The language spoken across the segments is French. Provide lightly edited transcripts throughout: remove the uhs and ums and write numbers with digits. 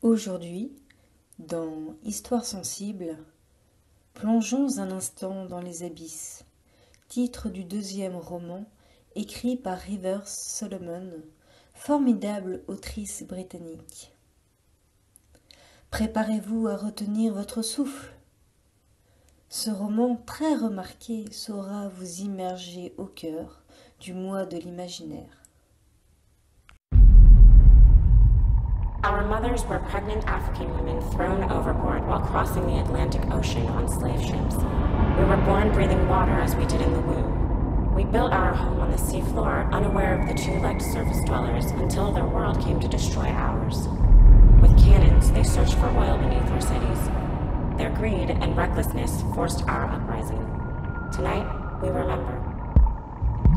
Aujourd'hui, dans Histoire sensible, plongeons un instant dans les abysses, titre du deuxième roman écrit par Rivers Solomon, formidable autrice britannique. Préparez-vous à retenir votre souffle. Ce roman très remarqué saura vous immerger au cœur du moi de l'imaginaire. Our mothers were pregnant African women thrown overboard while crossing the Atlantic Ocean on slave ships. We were born breathing water as we did in the womb. We built our home on the seafloor, unaware of the two-legged surface dwellers, until their world came to destroy ours. With cannons, they searched for oil beneath our cities. Their greed and recklessness forced our uprising. Tonight, we remember.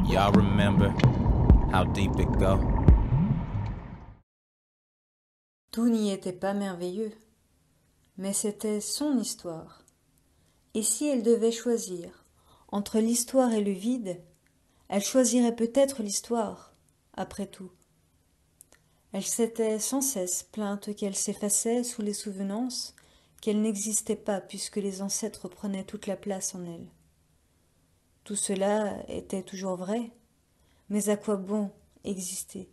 Y'all remember how deep it go? Tout n'y était pas merveilleux, mais c'était son histoire. Et si elle devait choisir entre l'histoire et le vide, elle choisirait peut-être l'histoire, après tout. Elle s'était sans cesse plainte qu'elle s'effaçait sous les souvenances, qu'elle n'existait pas puisque les ancêtres prenaient toute la place en elle. Tout cela était toujours vrai, mais à quoi bon exister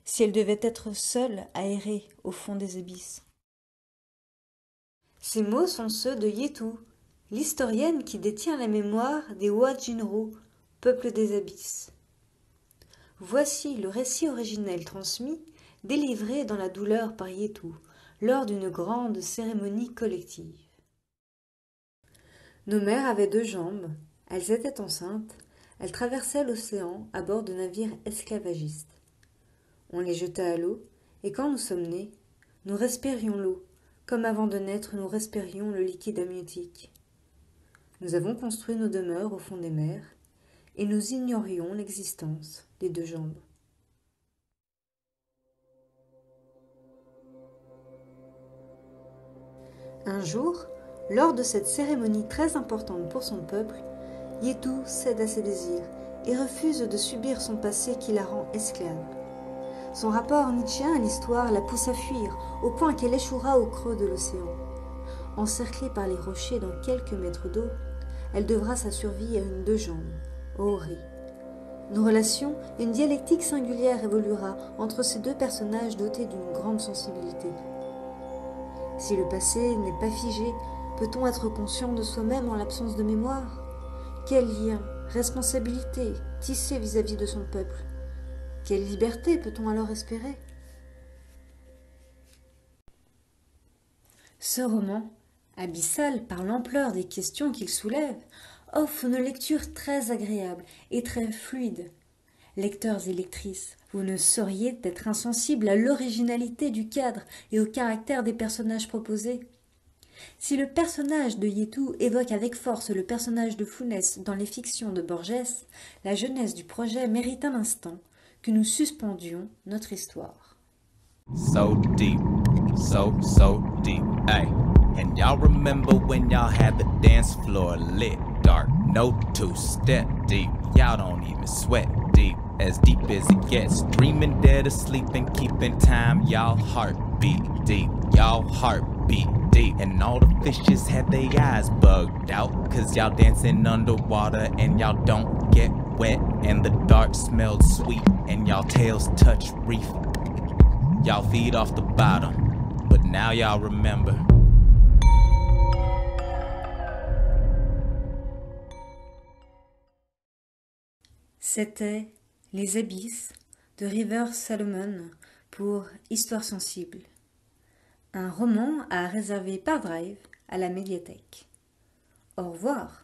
si elle devait être seule à errer au fond des abysses? Ces mots sont ceux de Yetu, l'historienne qui détient la mémoire des Wajinro, peuple des abysses. Voici le récit originel transmis, délivré dans la douleur par Yetu, lors d'une grande cérémonie collective. Nos mères avaient 2 jambes, elles étaient enceintes, elles traversaient l'océan à bord de navires esclavagistes. On les jeta à l'eau, et quand nous sommes nés, nous respirions l'eau, comme avant de naître nous respirions le liquide amniotique. Nous avons construit nos demeures au fond des mers, et nous ignorions l'existence des 2 jambes. Un jour, lors de cette cérémonie très importante pour son peuple, Yetu cède à ses désirs et refuse de subir son passé qui la rend esclave. Son rapport nietzschéen à l'histoire la pousse à fuir, au point qu'elle échouera au creux de l'océan. Encerclée par les rochers dans quelques mètres d'eau, elle devra sa survie à une 2 jambes, Ori. Nos relations, une dialectique singulière évoluera entre ces 2 personnages dotés d'une grande sensibilité. Si le passé n'est pas figé, peut-on être conscient de soi-même en l'absence de mémoire? Quel lien, responsabilité tisser vis-à-vis de son peuple? Quelle liberté peut-on alors espérer? Ce roman, abyssal par l'ampleur des questions qu'il soulève, offre une lecture très agréable et très fluide. Lecteurs et lectrices, vous ne sauriez être insensibles à l'originalité du cadre et au caractère des personnages proposés. Si le personnage de Yetu évoque avec force le personnage de Funes dans les fictions de Borges, la jeunesse du projet mérite un instant que nous suspendions notre histoire. So deep, so deep, ay. And y'all remember when y'all had the dance floor lit dark, no 2-step deep, y'all don't even sweat deep as it gets, dreaming dead asleep and keeping time, y'all heartbeat deep, and all the fishes had their eyes bugged out, cause y'all dancing underwater and y'all don't get wet, and the dark smelled sweet and y'all tails touch reef. Y'all feed off the bottom, but now y'all remember. C'était Les Abysses de Rivers Solomon pour Histoire sensible. Un roman à réserver par Drive à la médiathèque. Au revoir.